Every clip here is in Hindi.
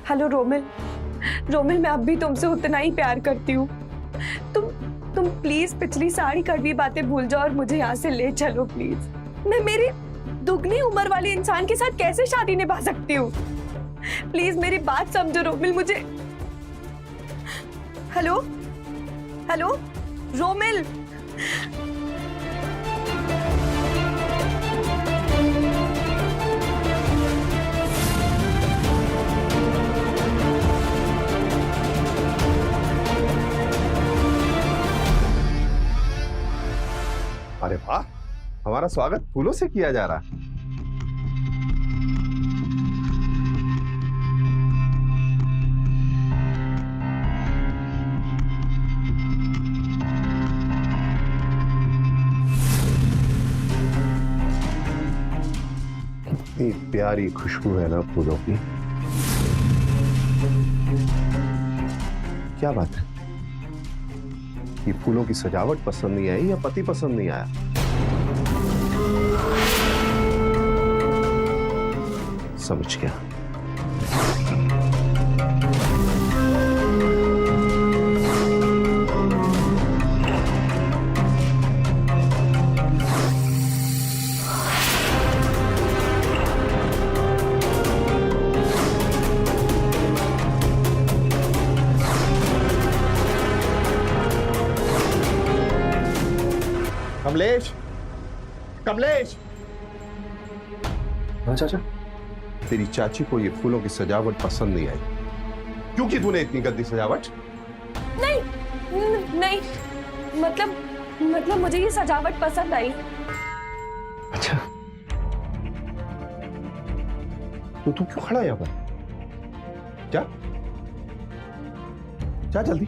हेलो रोमिल, रोमिल मैं अब भी तुमसे उतना ही प्यार करती हूँ। तुम प्लीज पिछली सारी कड़वी बातें भूल जाओ और मुझे यहाँ से ले चलो प्लीज। मैं मेरी दुगनी उम्र वाले इंसान के साथ कैसे शादी निभा सकती हूँ? प्लीज मेरी बात समझो रोमिल, मुझे। Hello hello Romil. अरे वाह, हमारा स्वागत फूलों से किया जा रहा है। कितनी प्यारी खुशबू है ना फूलों की। क्या बात है, ये फूलों की सजावट पसंद नहीं आई या पति पसंद नहीं आया? समझ गया। कमलेश, कमलेश। हाँ चाचा, तेरी चाची को ये फूलों की सजावट पसंद नहीं आई। क्यों की तूने इतनी गंदी सजावट? नहीं, मतलब मुझे ये सजावट पसंद आई। अच्छा, तो तू क्यों खड़ा है यहाँ पर? क्या क्या जल्दी।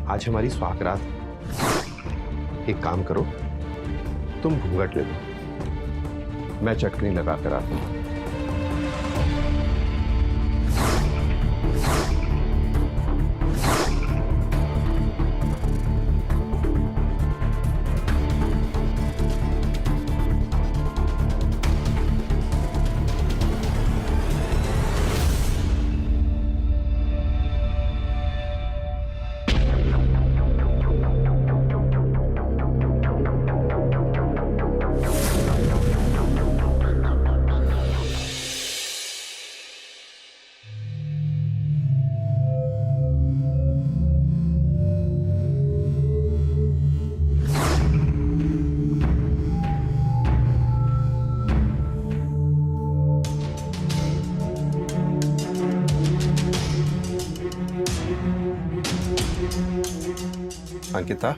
आज हमारी सुहागरात है। एक काम करो, तुम घूंघट ले लो, मैं चटनी लगा कर आता हूं। अंकिता,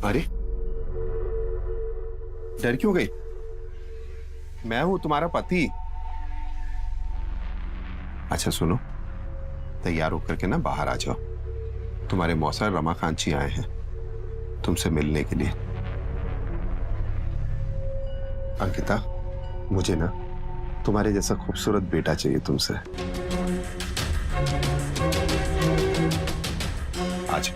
अरे डर क्यों गई? मैं हूं तुम्हारा पति। अच्छा सुनो, तैयार होकर के ना बाहर आ जाओ। तुम्हारे मौसा रमाकांत जी आए हैं तुमसे मिलने के लिए। अंकिता, मुझे ना तुम्हारे जैसा खूबसूरत बेटा चाहिए तुमसे। आज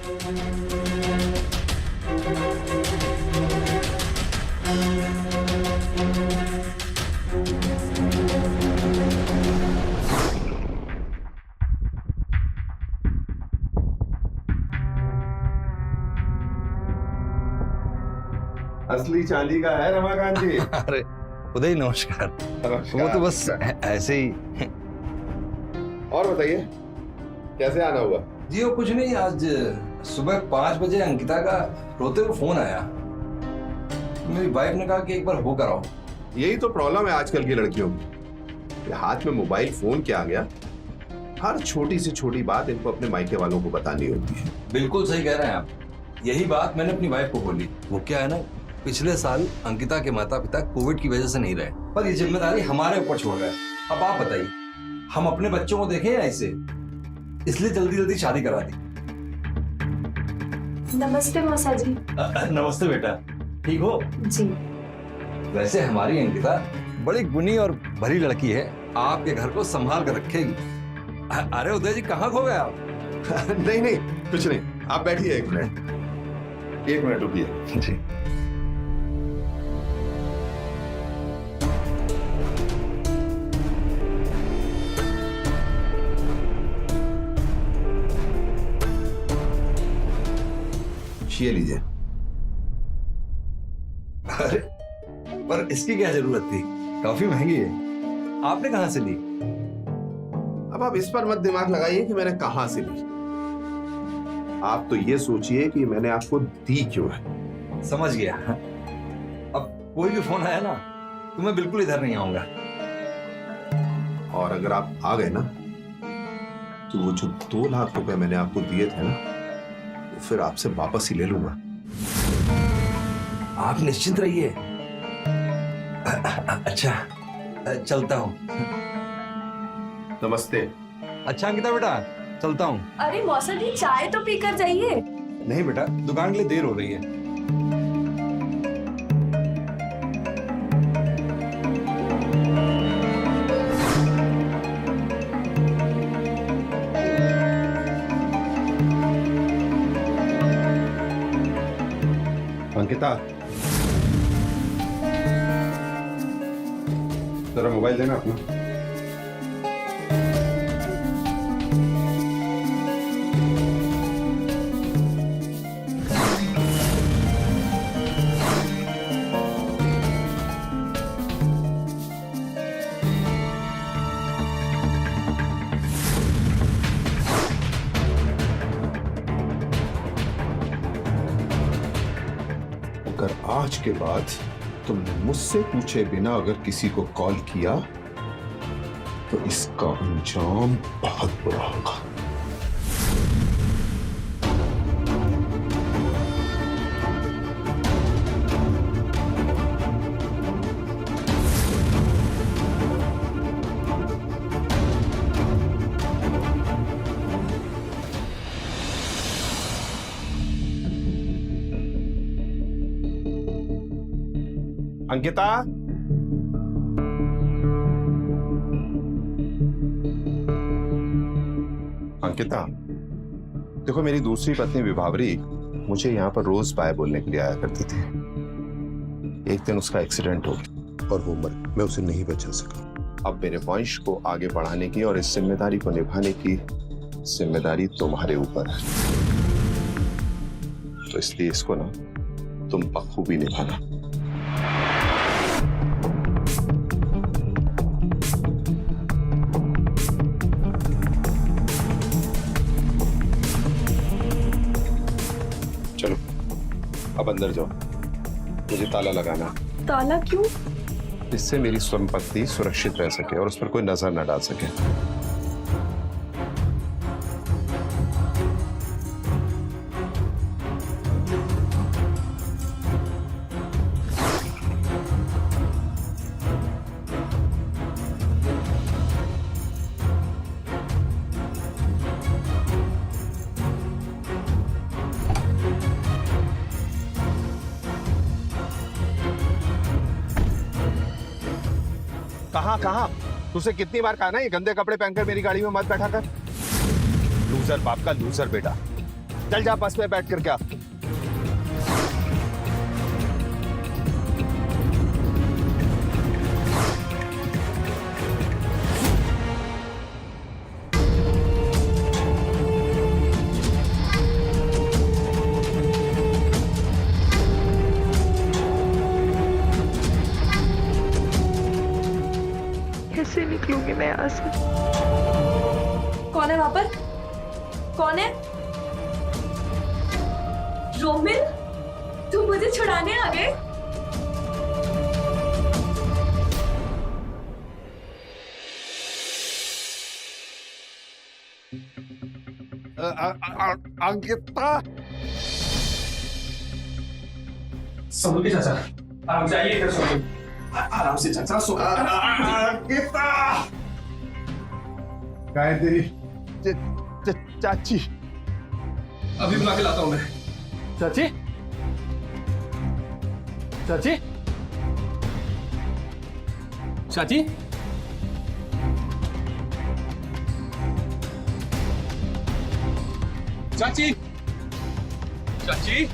असली चांदी का है रमाकांत जी। अरे उदय नमस्कार। वो तो बस ऐसे ही। और बताइए कैसे आना हुआ? जी वो कुछ नहीं, आज सुबह 5 बजे अंकिता का रोते हुए फोन आया। मेरी वाइफ ने कहा कि एक बार हो कर आओ। यही तो प्रॉब्लम है आजकल की लड़कियों की। हाथ में मोबाइल फोन क्या आ गया, हर छोटी से छोटी बात इनको अपने मायके वालों को बतानी होती है। बिल्कुल सही कह रहे हैं आप। यही बात मैंने अपनी वाइफ को बोली। वो क्या है ना, पिछले साल अंकिता के माता पिता कोविड की वजह से नहीं रहे, पर ये जिम्मेदारी हमारे ऊपर छोड़ गए। अब आप बताइए, हम अपने बच्चों को देखें या ऐसे? इसलिए जल्दी जल्दी शादी करा दी। नमस्ते मौसा जी। नमस्ते बेटा, ठीक हो? जी। वैसे हमारी अंकिता बड़ी गुणी और भली लड़की है, आपके घर को संभाल कर रखेगी। अरे उदय जी, कहाँ खो गए आप? नहीं नहीं कुछ नहीं, आप बैठिए एक मिनट। एक मिनट रुकिए जी। ये लीजिए। अरे पर इसकी क्या जरूरत थी, काफी महंगी है। आपने कहाँ से ली? अब आप इस पर मत दिमाग लगाइए कि मैंने कहां से ली। आप तो ये सोचिए कि मैंने आपको दी क्यों है। समझ गया। अब कोई भी फोन आया ना तो मैं बिल्कुल इधर नहीं आऊंगा। और अगर आप आ गए ना तो वो जो 2 लाख रुपए मैंने आपको दिए थे ना, तो फिर आपसे वापस ही ले लूंगा। आप निश्चिंत रहिए। अच्छा चलता हूँ। नमस्ते। अच्छा अंकिता बेटा, चलता हूँ। अरे मौसा जी, चाय तो पीकर जाइए। नहीं बेटा, दुकान के लिए देर हो रही है। अंकिता, जरा मोबाइल देना अपना। अगर आज के बाद तुमने मुझसे पूछे बिना अगर किसी को कॉल किया तो इसका अंजाम बहुत बुरा होगा। अंकिता, अंकिता, देखो मेरी दूसरी पत्नी विभावरी मुझे यहाँ पर रोज बाय बोलने के लिए आया करती थी। एक दिन उसका एक्सीडेंट हो गया और वो मर, मैं उसे नहीं बचा सका। अब मेरे वंश को आगे बढ़ाने की और इस जिम्मेदारी को निभाने की जिम्मेदारी तुम्हारे ऊपर है। तो इसलिए इसको ना तुम बखूबी निभाना। चलो अब अंदर जाओ, मुझे ताला लगाना। ताला क्यों? इससे मेरी संपत्ति सुरक्षित रह सके और उस पर कोई नजर न डाल सके। कहाँ कहाँ? तुझसे कितनी बार कहा ना ये गंदे कपड़े पहनकर मेरी गाड़ी में मत बैठा कर। लूजर बाप का लूजर बेटा। चल जा बस में बैठ कर क्या। कैसे निकलूंगी मैं यहाँ से? कौन है वहां पर? कौन है? रोमिल, तुम मुझे छुड़ाने आ गए? अंकिता, संभल के चाचा, आराम से आइए, इधर सोइए। आराम से चाचा, सो। अंकिता, क्या है तेरी चाची? अभी बुला के लाता हूं मैं। चाची, चाची, चाची, चाची, चाची,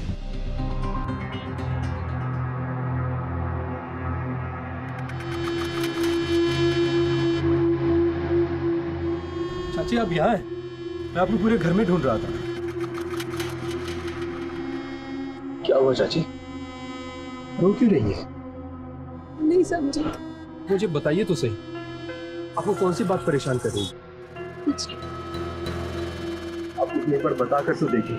चाची आप यहाँ हैं? मैं आपको पूरे घर में ढूंढ रहा था। क्या हुआ चाची? रो क्यों रही है? नहीं समझी। मुझे बताइए तो सही, आपको कौन सी बात परेशान कर रही है? आप मुझे एक बार बता कर तो देखिए।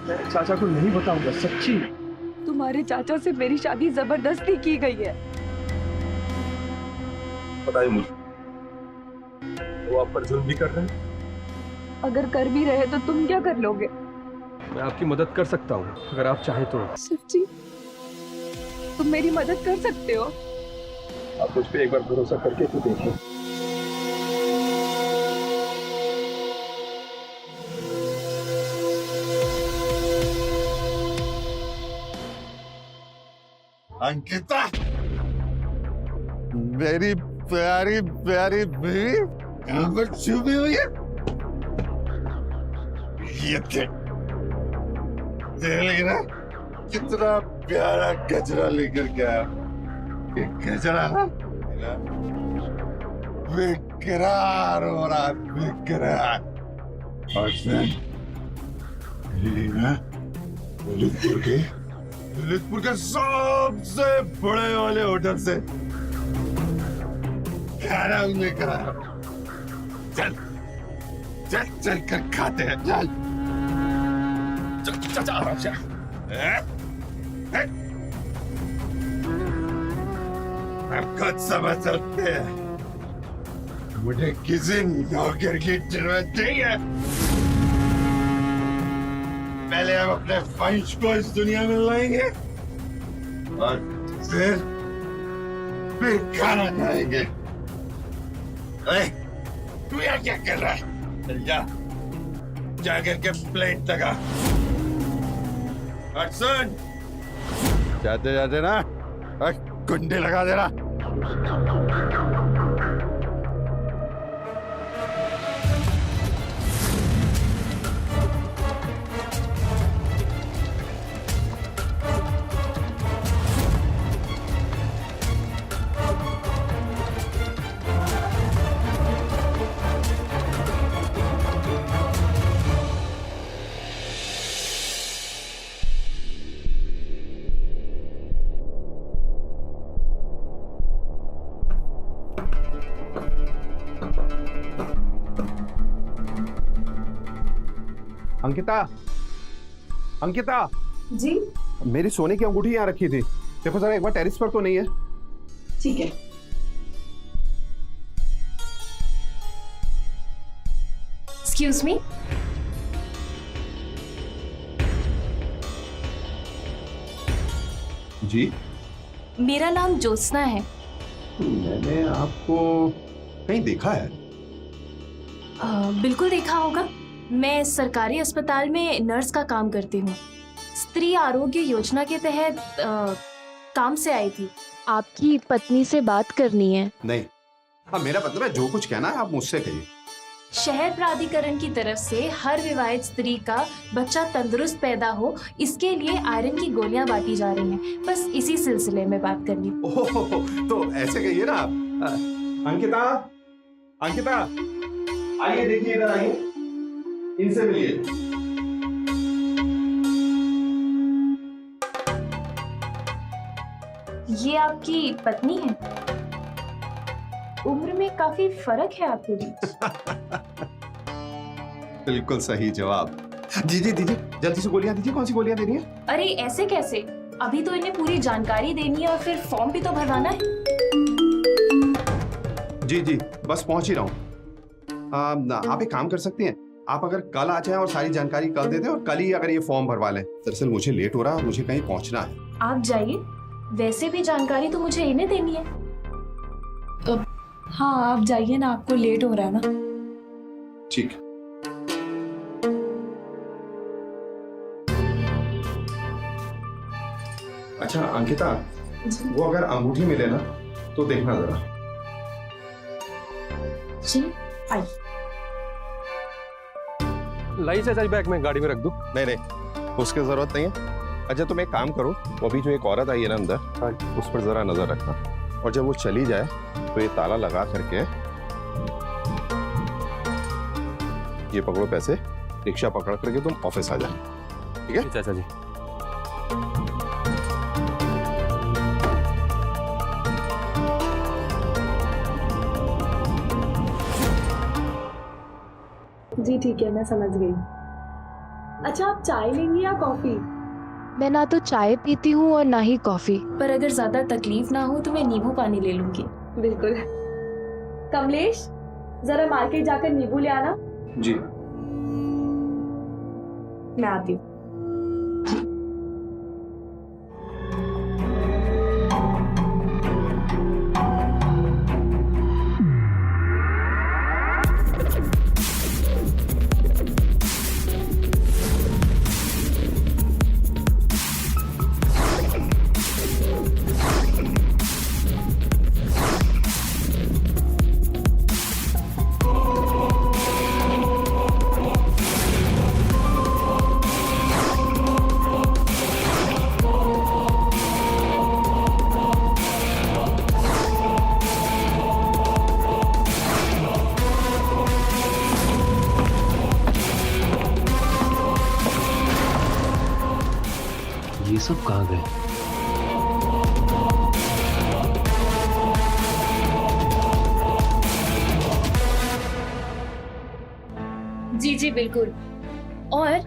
मैं चाचा को नहीं बताऊंगा, सच्ची। तुम्हारे चाचा से मेरी शादी जबरदस्ती की गई है। बताइए मुझे, वो आप पर जुल्म भी कर रहे हैं? अगर कर भी रहे तो तुम क्या कर लोगे? मैं आपकी मदद कर सकता हूँ अगर आप चाहें तो। सच्ची? तुम मेरी मदद कर सकते हो? आप मुझ पे एक बार भरोसा करके तो देखिए। अंकिता, मेरी प्यारी प्यारी बीवी यहाँ पर छुपी हुई है। ये देख ना, कितना प्यारा गजरा लेकर के आया। ये गजरा ना बेकरार हो रहा है, बेकरार। और फिर ललितपुर के सबसे बड़े वाले होटल से खाना हमने कराया। चल चल चल कर खाते हैं, चल। चाचा आराम से। हम खुद समझ सकते हैं, मुझे किसी नौकर की जरूरत नहीं है। पहले हम अपने वंश को इस दुनिया में लाएंगे और फिर खाना खाएंगे। अरे तू यहाँ क्या कर रहा है? चल जा करके प्लेट लगा। और सुन, जाते जाते ना कुंडी लगा देना। अंकिता, अंकिता, जी मेरी सोने की अंगूठी यहाँ रखी थी, देखो जरा एक बार टेरिस पर तो नहीं है? ठीक है। Excuse me. जी, मेरा नाम ज्योत्सना है। मैंने आपको कहीं देखा है। बिल्कुल देखा होगा। मैं सरकारी अस्पताल में नर्स का काम करती हूँ। स्त्री आरोग्य योजना के तहत काम से आई थी। आपकी पत्नी से बात करनी है। नहीं, हाँ मेरा मतलब है जो कुछ कहना है आप मुझसे कहिए। शहर प्राधिकरण की तरफ से हर विवाहित स्त्री का बच्चा तंदुरुस्त पैदा हो, इसके लिए आयरन की गोलियां बांटी जा रही हैं। बस इसी सिलसिले में बात करनी। ओह, तो ऐसे कहिए ना आप। अंकिता, अंकिता, आइए देखिए, इधर आइए, इनसे मिलिए। ये आपकी पत्नी है? उम्र में काफी फर्क है आपके बीच। बिल्कुल सही जवाब। दीजिए दीजिए, जल्दी से गोलियां दीजिए। कौन सी गोलियां देनी है? अरे ऐसे कैसे, अभी तो इन्हें पूरी जानकारी देनी है और फिर फॉर्म भी तो भरवाना है। जी जी, बस पहुंच ही रहा हूँ। आप एक काम कर सकती हैं, आप अगर कल आ जाएं और सारी जानकारी कल दे दें और कल ही अगर ये फॉर्म भरवा लें। दरअसल मुझे लेट हो रहा है, मुझे कहीं पहुंचना है। आप जाइए, वैसे भी जानकारी तो मुझे इन्हें देनी है। हाँ आप जाइए ना, आपको लेट हो रहा है ना। ठीक है। अच्छा अंकिता, वो अगर अंगूठी मिले ना तो देखना जरा। जी आई। लाई चाचा बैग में गाड़ी में रख दूं? नहीं नहीं, उसकी जरूरत नहीं है। अच्छा तुम एक काम करो, वो अभी जो एक औरत आई है ना अंदर, उस पर जरा नजर रखना, और जब वो चली जाए तो ये ताला लगा करके ये पकड़ो पैसे, रिक्शा पकड़ करके तुम ऑफिस आ जाओ, ठीक है? चाचा जी। जी ठीक है, मैं समझ गई। अच्छा, आप चाय लेंगी या कॉफी? मैं ना तो चाय पीती हूँ और ना ही कॉफी। पर अगर ज्यादा तकलीफ ना हो तो मैं नींबू पानी ले लूंगी। बिल्कुल। कमलेश, जरा मार्केट जाकर नींबू ले आना। जी। मैं आती हूँ। ये सब कहाँ गए? जी जी बिल्कुल। और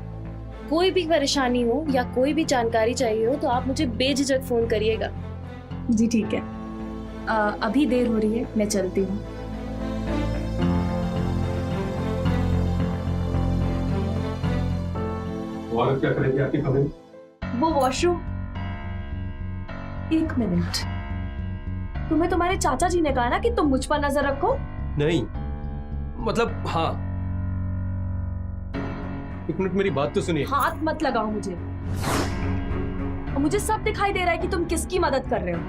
कोई भी परेशानी हो या कोई भी जानकारी चाहिए हो तो आप मुझे बेझिझक फोन करिएगा। जी ठीक है। अभी देर हो रही है, मैं चलती हूँ। और क्या करेंगे आपकी खबर? वो वॉशरूम। 1 मिनट। तुम्हें तुम्हारे चाचा जी ने कहा ना कि तुम मुझ पर नजर रखो। नहीं, मतलब हाँ। एक मिनट, मेरी बात तो सुनिए। हाथ मत लगाओ मुझे। और मुझे सब दिखाई दे रहा है कि तुम किसकी मदद कर रहे हो।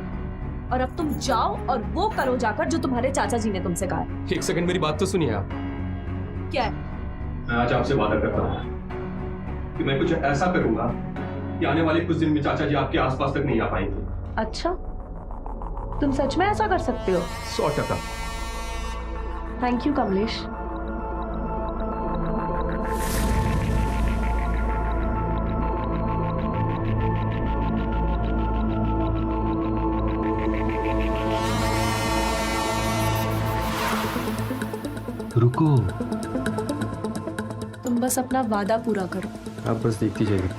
और अब तुम जाओ और वो करो जाकर जो तुम्हारे चाचा जी ने तुमसे कहा है। एक सेकंड, मेरी बात तो सुनिए आप। क्या है? मैं आज आपसे वादा करता हूँ कि मैं कुछ ऐसा करूंगा कि आने वाले कुछ दिन में चाचा जी आपके आसपास तक नहीं आ पाएंगे। अच्छा, तुम सच में ऐसा कर सकते हो? 100%। Thank you Kamlesh. रुको, तुम बस अपना वादा पूरा करो। आप बस देखती जाइए।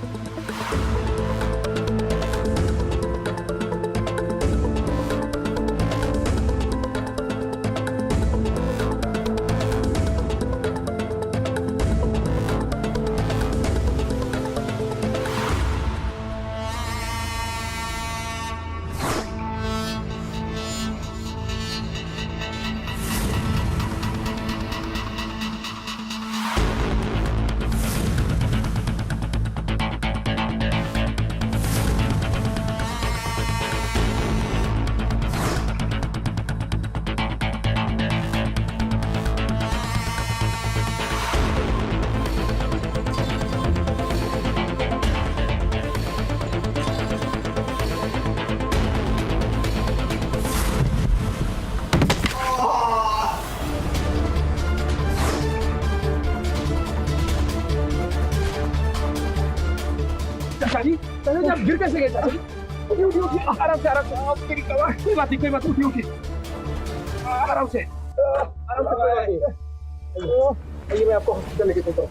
चाचा आप गिर कैसे गए चाचा? उठिए उठिए उठिए, आराम से आराम से। आप मेरी कमर, कोई बात नहीं उठिए उठिए, आराम से कोई बात नहीं। ये मैं आपको हॉस्पिटल लेके चलता हूँ।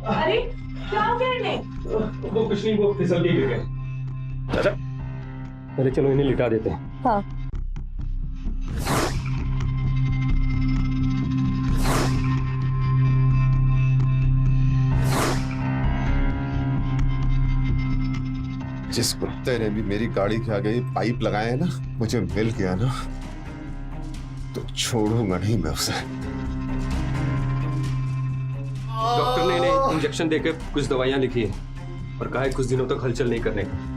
अरे क्या हो गया इन्हें? वो कुछ नहीं, वो फिसल के गिर गए। चाचा, अरे चलो इन्हें लिटा देते हैं। हाँ। जिस कुत्ते ने भी मेरी गाड़ी के आगे पाइप लगाए ना, मुझे मिल गया ना तो छोड़ूंगा नहीं मैं उसे। डॉक्टर ने इन्हें इंजेक्शन देकर कुछ दवाइयां लिखी है और कहा है कुछ दिनों तक हलचल नहीं करने का।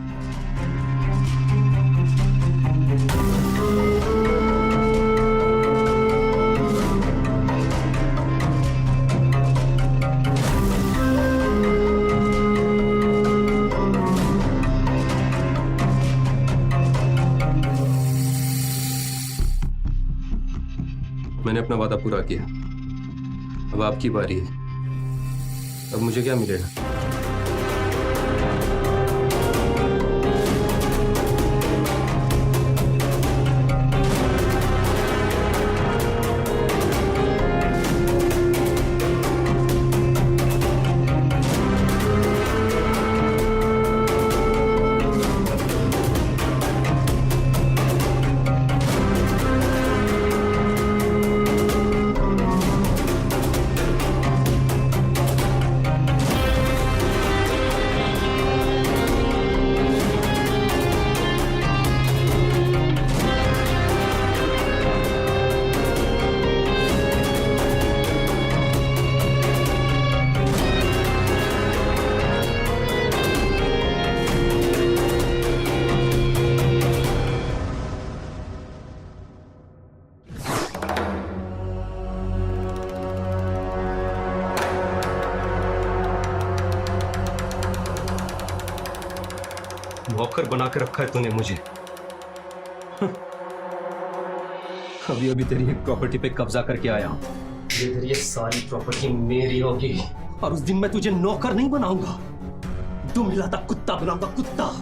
मैंने अपना वादा पूरा किया, अब आपकी बारी है। अब मुझे क्या मिलेगा? नौकर बना के रखा है तूने मुझे। अभी अभी तेरी एक प्रॉपर्टी पे कब्जा करके आया हूं। ये सारी प्रॉपर्टी मेरी होगी और उस दिन मैं तुझे नौकर नहीं बनाऊंगा, तू मिलाता कुत्ता बनाऊंगा, कुत्ता।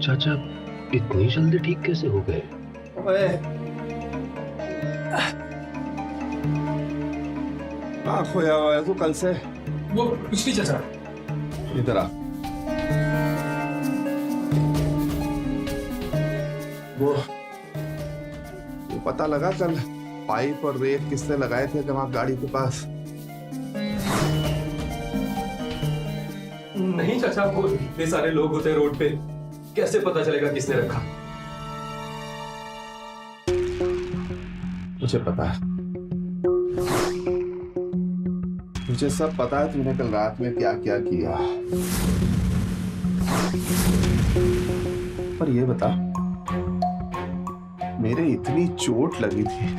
चाचा इतनी जल्दी ठीक कैसे हो गए? खोया हुआ है तू कल से। वो कुछ नहीं चाचा। इधर आ। वो पता लगा कल पाइप और रेत किसने लगाए थे जमा गाड़ी के पास? नहीं चाचा, वो इतने सारे लोग होते हैं रोड पे, कैसे पता चलेगा किसने रखा? मुझे पता है, मुझे सब पता है तूने कल रात में क्या क्या किया। पर ये बता, मेरे इतनी चोट लगी थी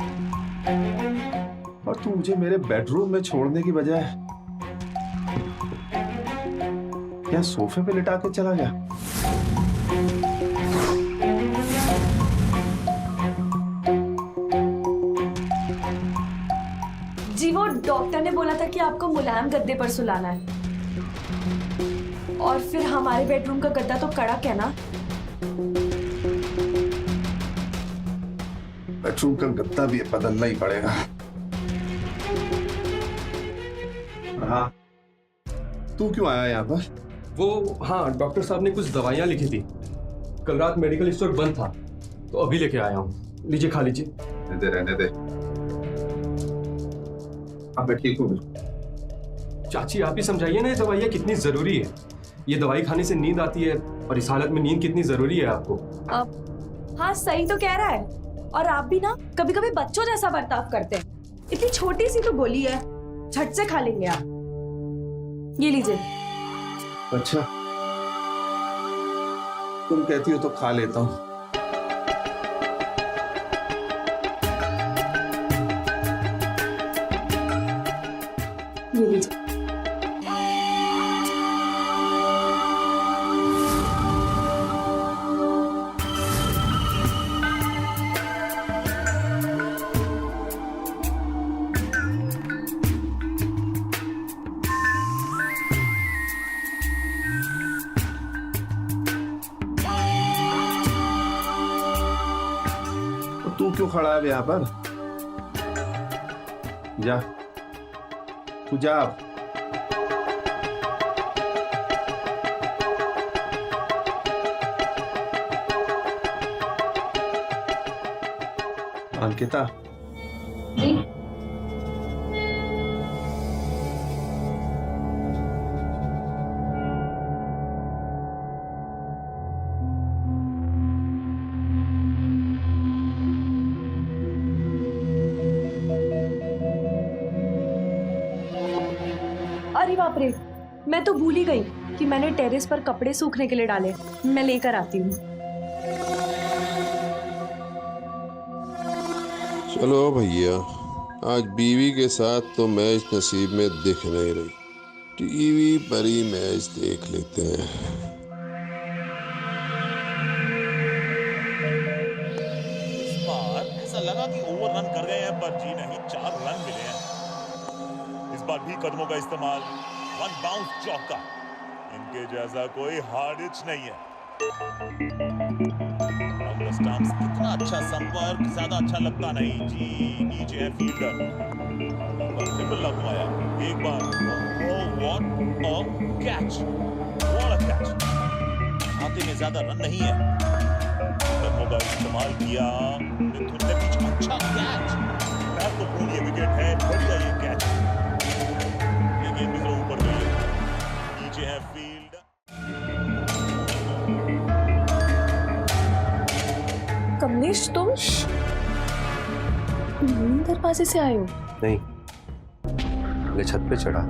और तू मुझे मेरे बेडरूम में छोड़ने की बजाय क्या सोफे पे लिटा के चला गया? जी वो डॉक्टर ने बोला था कि आपको मुलायम गद्दे पर सुलाना है, और फिर हमारे बेडरूम का गद्दा तो कड़क है ना। बेडरूम का गद्दा भी बदलना ही पड़ेगा। हाँ, तू क्यों आया यहाँ पर? वो हाँ, डॉक्टर साहब ने कुछ दवाइयां लिखी थी, कल रात मेडिकल स्टोर बंद था तो अभी लेके आया हूँ। लीजिए, खा लीजिए। रहने दे। अब मैं ठीक हूँ। चाची आप ही समझाइए ना, ये दवाइयाँ कितनी जरूरी है। ये दवाई खाने से नींद आती है, और इस हालत में नींद कितनी जरूरी है आपको। हाँ सही तो कह रहा है। और आप भी ना कभी कभी बच्चों जैसा बर्ताव करते हैं। इतनी छोटी सी तो गोली है, झट से खा लेंगे आप। ये लीजिए। अच्छा, तुम कहती हो तो खा लेता हूँ। ये लीजिए। तू क्यों खड़ा है यहाँ पर? जा, तू जा। अंकिता, अरे बाप रे, मैं तो भूल ही गई कि मैंने टेरेस पर कपड़े सूखने के लिए डाले। मैं लेकर आती हूँ। चलो भैया, आज बीवी के साथ तो मैच नसीब में दिख नहीं रही। टीवी पर ही मैच देख लेते हैं। इस बार ऐसा लगा कि ओवररन कर गए हैं, पर जी नहीं, 4 रन मिले हैं। इस बार भी कदमों का इस्तेमाल, 1 बाउंस चौका। इनके जैसा कोई हार्ड हिट नहीं है। स्टंप्स, कितना अच्छा संपर्क, ज्यादा अच्छा लगता नहीं जी। नीचे है फील्डर, ट्रिपल लगवाया एक बार। Oh what a catch, what a catch. खाते में ज्यादा रन नहीं है, कदमों का इस्तेमाल किया मिथुन ने। कुछ अच्छा कैच, महत्वपूर्ण ये विकेट है, बढ़िया ये कैच। ये गेंद भी ऊपर गई है। नीचे है फील्ड। कमलेश, तुम मेन दरवाजे से आए हो? नहीं, मैं छत पे चढ़ा,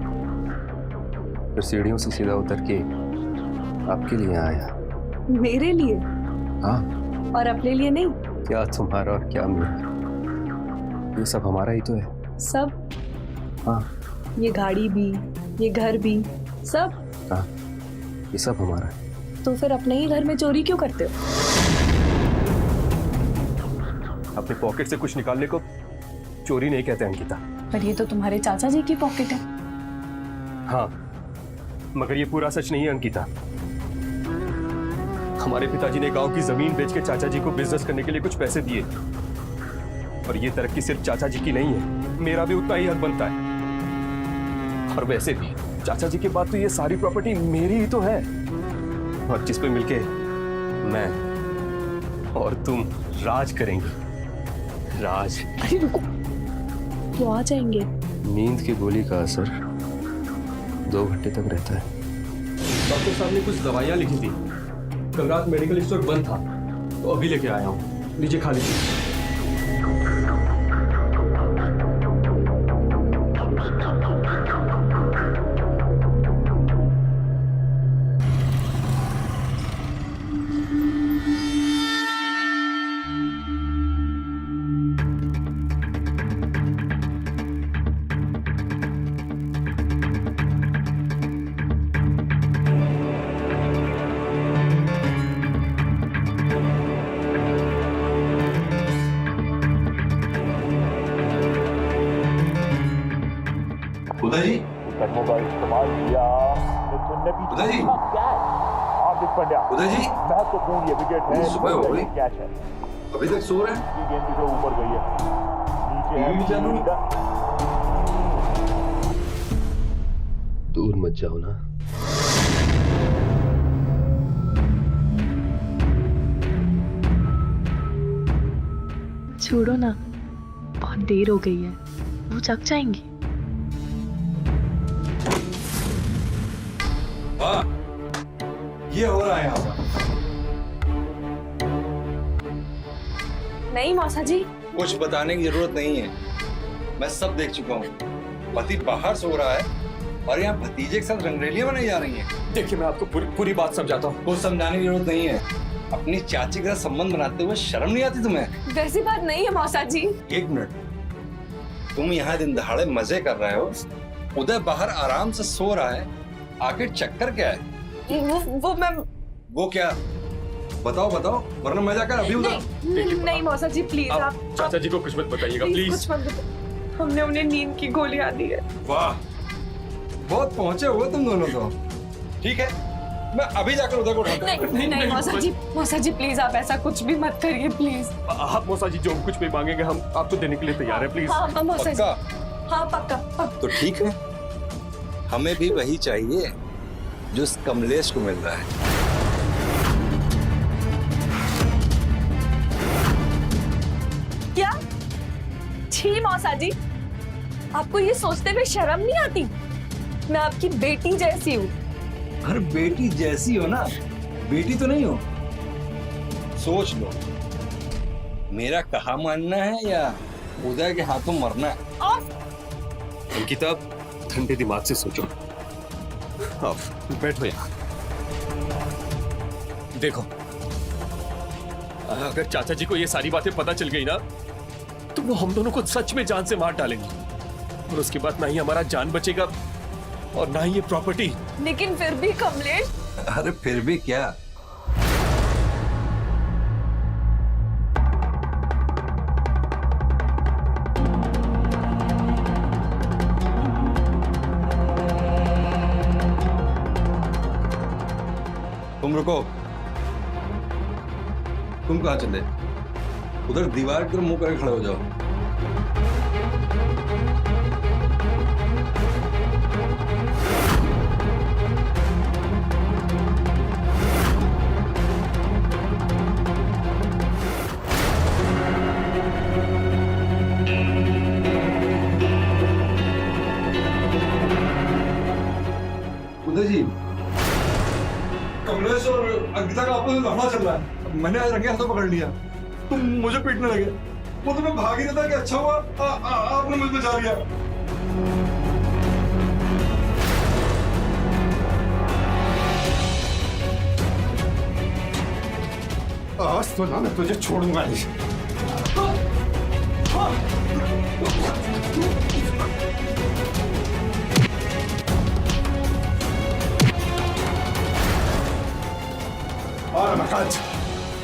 फिर सीढ़ियों से सीधा उतर के आपके लिए आया। मेरे लिए? हाँ। और अपने लिए नहीं? क्या तुम्हारा और क्या मेरा, ये सब हमारा ही तो है। सब? हाँ। ये गाड़ी भी, ये घर भी, सब? हाँ, ये सब हमारा है। तो फिर अपने ही घर में चोरी क्यों करते हो? अपने पॉकेट से कुछ निकालने को चोरी नहीं कहते अंकिता। पर ये तो तुम्हारे चाचा जी की पॉकेट है। हाँ, मगर ये पूरा सच नहीं है अंकिता। हमारे पिताजी ने गांव की जमीन बेच के चाचा जी को बिजनेस करने के लिए कुछ पैसे दिए, और ये तरक्की सिर्फ चाचा जी की नहीं है, मेरा भी उतना ही हक बनता है। और वैसे भी चाचा जी के बाद तो ये सारी प्रॉपर्टी मेरी ही तो है, और जिस पे मिलके मैं और तुम राज करेंगे। राज। अरे रुको, वो आ जाएंगे। नींद की गोली का असर 2 घंटे तक रहता है। डॉक्टर साहब ने कुछ दवाइयाँ लिखी थी, कल रात मेडिकल स्टोर बंद था, तो अभी लेके आया हूँ। लीजिए, खा लीजिए। उदय जी, कदमों का इस्तेमाल किया मिथुन ने। भी उदय जी, हार्दिक पांड्या, उदय जी, महत्वपूर्ण ये विकेट है। सुबह हो गई, कैच है, अभी तक सो रहे हैं? ये गेंद भी ऊपर गई है। नीचे है फील्ड। दूर मत जाओ ना। छोड़ो ना, बहुत देर हो गई है, वो जग जाएंगी। वाह, ये हो रहा है यहाँ पर। नहीं मौसा जी, कुछ बताने की जरूरत नहीं है, मैं सब देख चुका हूँ। पति बाहर सो रहा है और यहाँ भतीजे के साथ रंगरेलियां बनाई जा रही हैं। देखिए, मैं आपको पूरी बात समझाता हूँ। कुछ समझाने की जरूरत नहीं है। अपनी चाची के साथ संबंध बनाते हुए शर्म नहीं आती तुम्हें? वैसी बात नहीं है मौसा जी। एक मिनट, तुम यहाँ दिन दहाड़े मजे कर रहे हो, उदय बाहर आराम से सो रहा है, आखिर चक्कर क्या है? वो मैं वो क्या? बताओ बताओ, वरना मैं जाकर अभी उधर। नहीं मौसा जी प्लीज आप चाचा जी को कुछ मत बताइएगा प्लीज। कुछ मत बताओ। हमने उन्हें नींद की गोलियां दी है। वाह, बहुत पहुंचे हुए तुम दोनों तो। ठीक है, मैं अभी जाकर उधर को उठाता हूँ। नहीं मौसा जी प्लीज आप ऐसा कुछ भी मत करिए प्लीज। आप मौसा जी जो कुछ भी मांगेंगे हम आपको देने के लिए तैयार है, प्लीज। हाँ मौसा जी, पक्का? हाँ पक्का। तो ठीक है, हमें भी वही चाहिए जो इस कमलेश को मिल रहा है। क्या? छी मौसा जी, आपको ये सोचते हुए शर्म नहीं आती? मैं आपकी बेटी जैसी हूँ। अरे बेटी जैसी हो ना, बेटी तो नहीं हो। सोच लो, मेरा कहा मानना है या उदय के हाथों मरना है? अंकिता, ठंडे दिमाग से सोचो। आप बैठो यहाँ। देखो, अगर चाचा जी को ये सारी बातें पता चल गई ना, तो वो हम दोनों को सच में जान से मार डालेंगे और उसके बाद ना ही हमारा जान बचेगा और ना ही ये प्रॉपर्टी। लेकिन फिर भी कमलेश। अरे फिर भी क्या? तुम रुको। तुम कहाँ चले? उधर दीवार की तरफ मुंह करके खड़े हो जाओ। उदय जी, कमलेश और अंकिता का आपस में लफड़ा चल रहा है। मैंने आज रंगे हाथों पकड़ लिया। तुम मुझे पीटने लगे। वो तो मैं भाग ही रहा था कि अच्छा हुआ आपने मुझे बचा लिया। आज तो ना मैं तुझे छोड़ूंगा नहीं। और मैं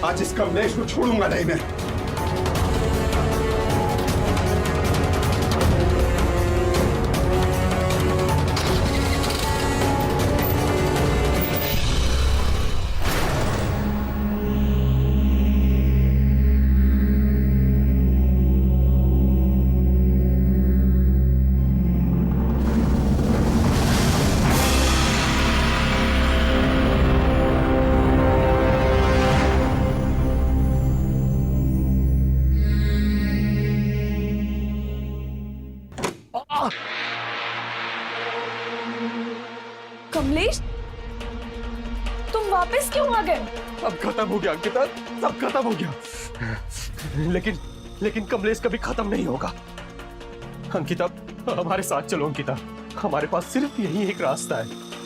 आज इस कमलेश को छोड़ूंगा नहीं मैं। कमलेश, तुम वापस क्यों आ गए? अब खत्म हो गया अंकिता, सब खत्म हो गया। लेकिन कमलेश कभी खत्म नहीं होगा। अंकिता, हमारे साथ चलो अंकिता। हमारे पास सिर्फ यही एक रास्ता है,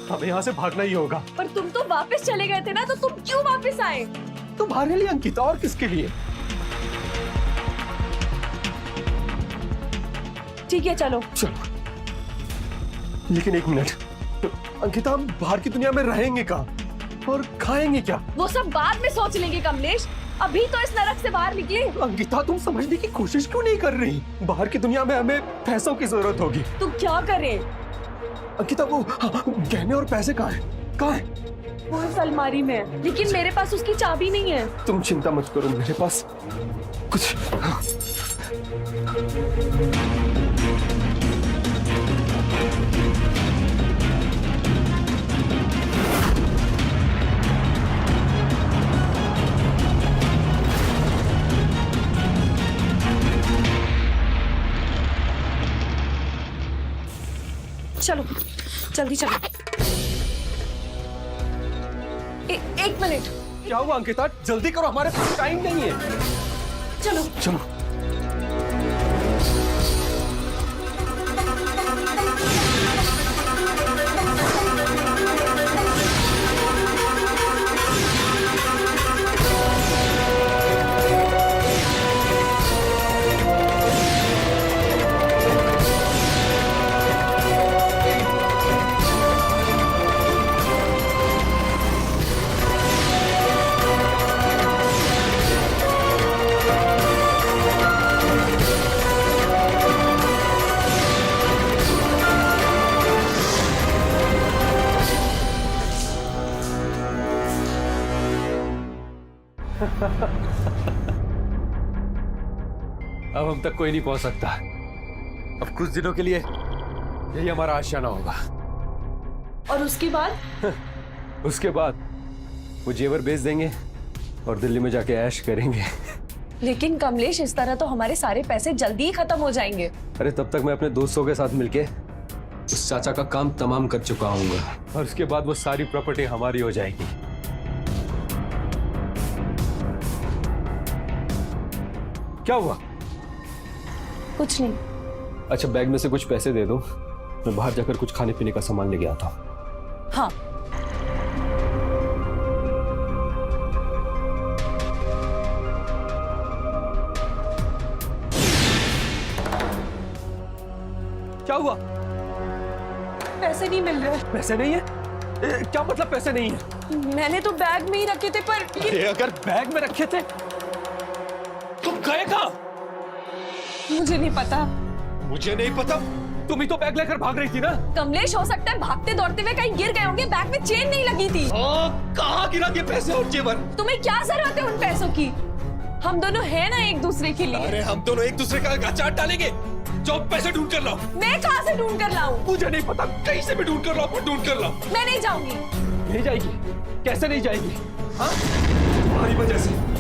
हमें यहाँ से भागना ही होगा। पर तुम तो वापस चले गए थे ना, तो तुम क्यों वापस आए? तुम्हारे लिए अंकिता, और किसके लिए? ठीक है चलो। चलो, लेकिन एक मिनट अंकिता, हम बाहर की दुनिया में रहेंगे कहाँ और खाएंगे क्या? वो सब बाद में सोच लेंगे कमलेश, अभी तो इस नरक से बाहर निकले। अंकिता, तुम समझने की कोशिश क्यों नहीं कर रही? बाहर की दुनिया में हमें पैसों की जरूरत होगी। तुम क्या करें? अंकिता, वो गहने और पैसे कहाँ हैं? कहाँ हैं? वो इस अलमारी में है, लेकिन मेरे पास उसकी चाबी नहीं है। तुम चिंता मत करो, मेरे पास कुछ चलो जल्दी चलो। एक मिनट। क्या हुआ अंकिता? जल्दी करो, हमारे पास टाइम नहीं है। चलो चलो। अब हम तक कोई नहीं पहुंच सकता। अब कुछ दिनों के लिए यही हमारा आशियाना होगा। और उसके बाद? उसके बाद वो जेवर बेच देंगे और दिल्ली में जाके ऐश करेंगे। लेकिन कमलेश, इस तरह तो हमारे सारे पैसे जल्दी ही खत्म हो जाएंगे। अरे तब तक मैं अपने दोस्तों के साथ मिलके उस चाचा का काम तमाम कर चुका हूँगा और उसके बाद वो सारी प्रॉपर्टी हमारी हो जाएगी। क्या हुआ? कुछ नहीं। अच्छा, बैग में से कुछ पैसे दे दो, मैं बाहर जाकर कुछ खाने पीने का सामान लेके आता हूँ। हाँ। क्या हुआ? पैसे नहीं मिल रहे। पैसे नहीं है? क्या मतलब पैसे नहीं है? मैंने तो बैग में ही रखे थे, पर अगर बैग में रखे थे तुम गए कहाँ? मुझे नहीं पता। मुझे नहीं पता? तुम ही तो बैग लेकर भाग रही थी ना? कमलेश, हो सकता है भागते दौड़ते हुए कहीं गिर गए होंगे। बैग में चेन नहीं लगी थी। कहाँ गिरा ये पैसे और जेवर? तुम्हें क्या जरूरत है उन पैसों की? हम दोनों हैं ना एक दूसरे के लिए। अरे हम दोनों एक दूसरे का अचार डालेंगे। जो पैसे ढूंढ कर लाओ। मैं कहाँ से ढूंढ कर लाऊं? मुझे नहीं पता, कहीं से भी ढूंढ कर लाओ, ढूंढ कर लाओ। मैं नहीं जाऊंगी। नहीं जाएगी? कैसे नहीं जाएगी? हाँ?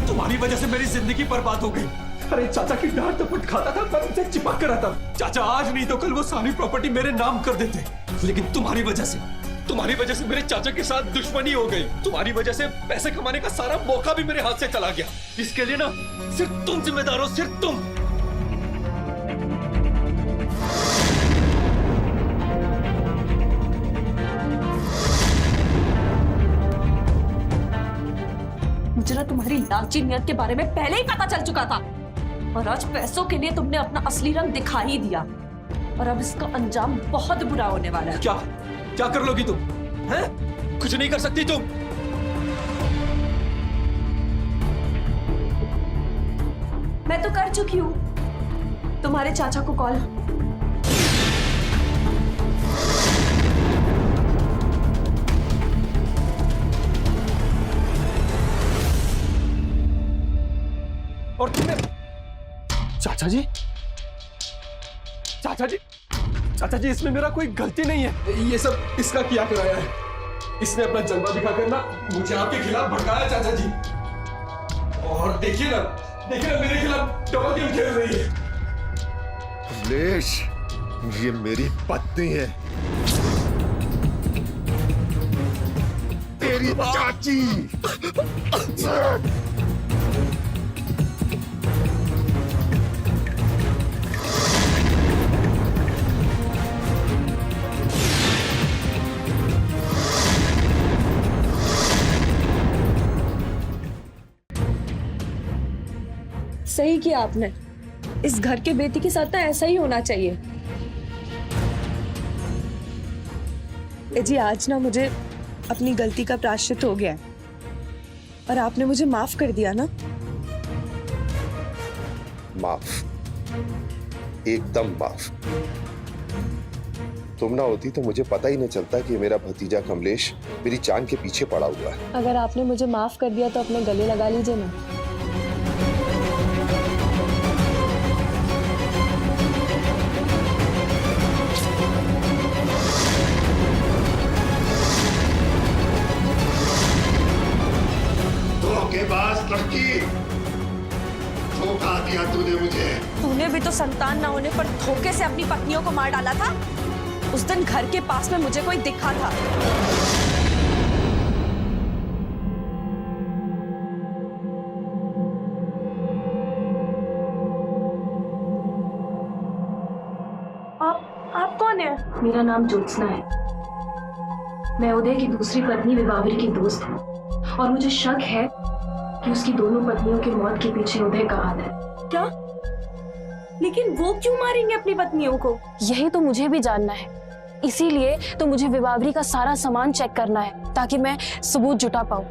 तुम्हारी वजह से मेरी जिंदगी बर्बाद हो गई। अरे चाचा की डांट टपट खाता था, पर उनसे चिपक कर आता। चाचा आज नहीं तो कल वो सारी प्रॉपर्टी मेरे नाम कर देते, लेकिन तुम्हारी वजह से मेरे चाचा के साथ दुश्मनी हो गई। तुम्हारी वजह से पैसे कमाने का सारा मौका भी मेरे हाथ से चला गया। इसके लिए ना सिर्फ तुम जिम्मेदार हो, सिर्फ तुम। मुझे ना तुम्हारी लालची नियत के बारे में पहले ही पता चल चुका था, और आज पैसों के लिए तुमने अपना असली रंग दिखा ही दिया, और अब इसका अंजाम बहुत बुरा होने वाला है। क्या कर लोगी तुम? हैं? कुछ नहीं कर सकती तुम। मैं तो कर चुकी हूँ। तुम्हारे चाचा को कॉल। और तुमने चाचा जी, इसमें मेरा कोई गलती नहीं है। ये सब इसका किया कराया है। इसने अपना जलवा दिखाकर ना मुझे आपके खिलाफ भड़काया चाचा जी। और देखिए ना मेरे खिलाफ डबल गेम खेल रही है। कमलेश, ये मेरी पत्नी है, तेरी चाची। सही किया आपने। इस घर के बेटी के साथ ना ऐसा ही होना चाहिए। जी, आज ना मुझे अपनी गलती का प्रायश्चित हो गया है, और आपने मुझे माफ कर दिया ना? माफ, एकदम माफ। तुम ना होती तो मुझे पता ही नहीं चलता कि मेरा भतीजा कमलेश मेरी जान के पीछे पड़ा हुआ है। अगर आपने मुझे माफ कर दिया तो अपने गले लगा लीजिए ना। धोखेबाज लड़की, धोखा दिया तूने मुझे। तूने भी तो संतान ना होने पर धोखे से अपनी पत्नियों को मार डाला था। उस दिन घर के पास में मुझे कोई दिखा था। मेरा नाम ज्योत्सना है। मैं उदय की दूसरी पत्नी विभावरी की दोस्त हूँ और मुझे शक है कि उसकी दोनों पत्नियों की मौत के पीछे उदय का हाथ है। क्या? लेकिन वो क्यों मारेंगे अपनी पत्नियों को? यही तो मुझे भी जानना है। इसीलिए तो मुझे विभावरी का सारा सामान चेक करना है ताकि मैं सबूत जुटा पाऊं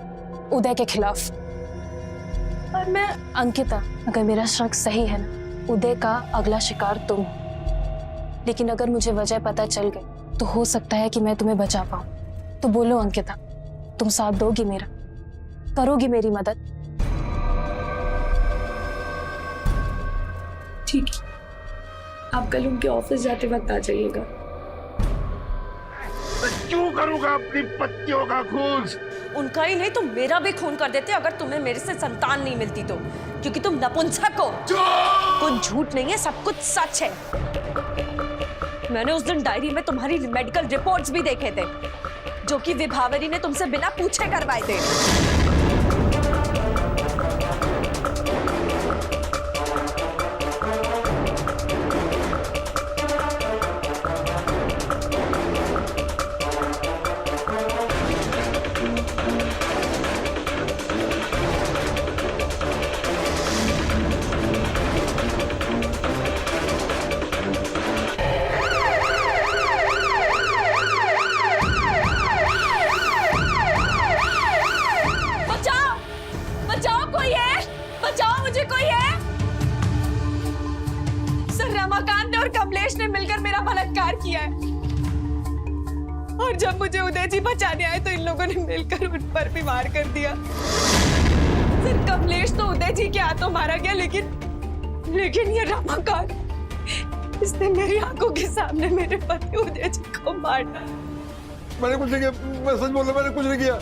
उदय के खिलाफ। और मैं अंकिता, अगर मेरा शक सही है ना, उदय का अगला शिकार तुम हो। लेकिन अगर मुझे वजह पता चल गई तो हो सकता है कि मैं तुम्हें बचा पाऊं। तो बोलो अंकिता, तुम साथ दोगी मेरा, करोगी मेरी मदद? ठीक है, आप कल उनके ऑफिस जाते वक्त आ जाइएगा। क्यों करूंगा अपनी पत्नियों का खून? उनका ही नहीं तो मेरा भी खून कर देते अगर तुम्हें मेरे से संतान नहीं मिलती तो, क्योंकि तुम नपुंसक हो। कुछ झूठ नहीं है, सब कुछ सच है। मैंने उस दिन डायरी में तुम्हारी मेडिकल रिपोर्ट्स भी देखे थे, जो कि विभावरी ने तुमसे बिना पूछे करवाए थे। रमाकांत ने और कमलेश ने मिलकर मेरा बलात्कार किया है, और जब मुझे उदय जी बचाने आए तो इन लोगों ने मिलकर उन पर भी वार कर दिया। सर, कमलेश तो उदय जी के हाथों मारा गया, लेकिन ये रमाकांत, इसने मेरी आंखों के सामने मेरे पति उदय जी को मारा। मैंने कुछ नहीं किया, मैं सच बोल रहा, मैंने कुछ नहीं किया।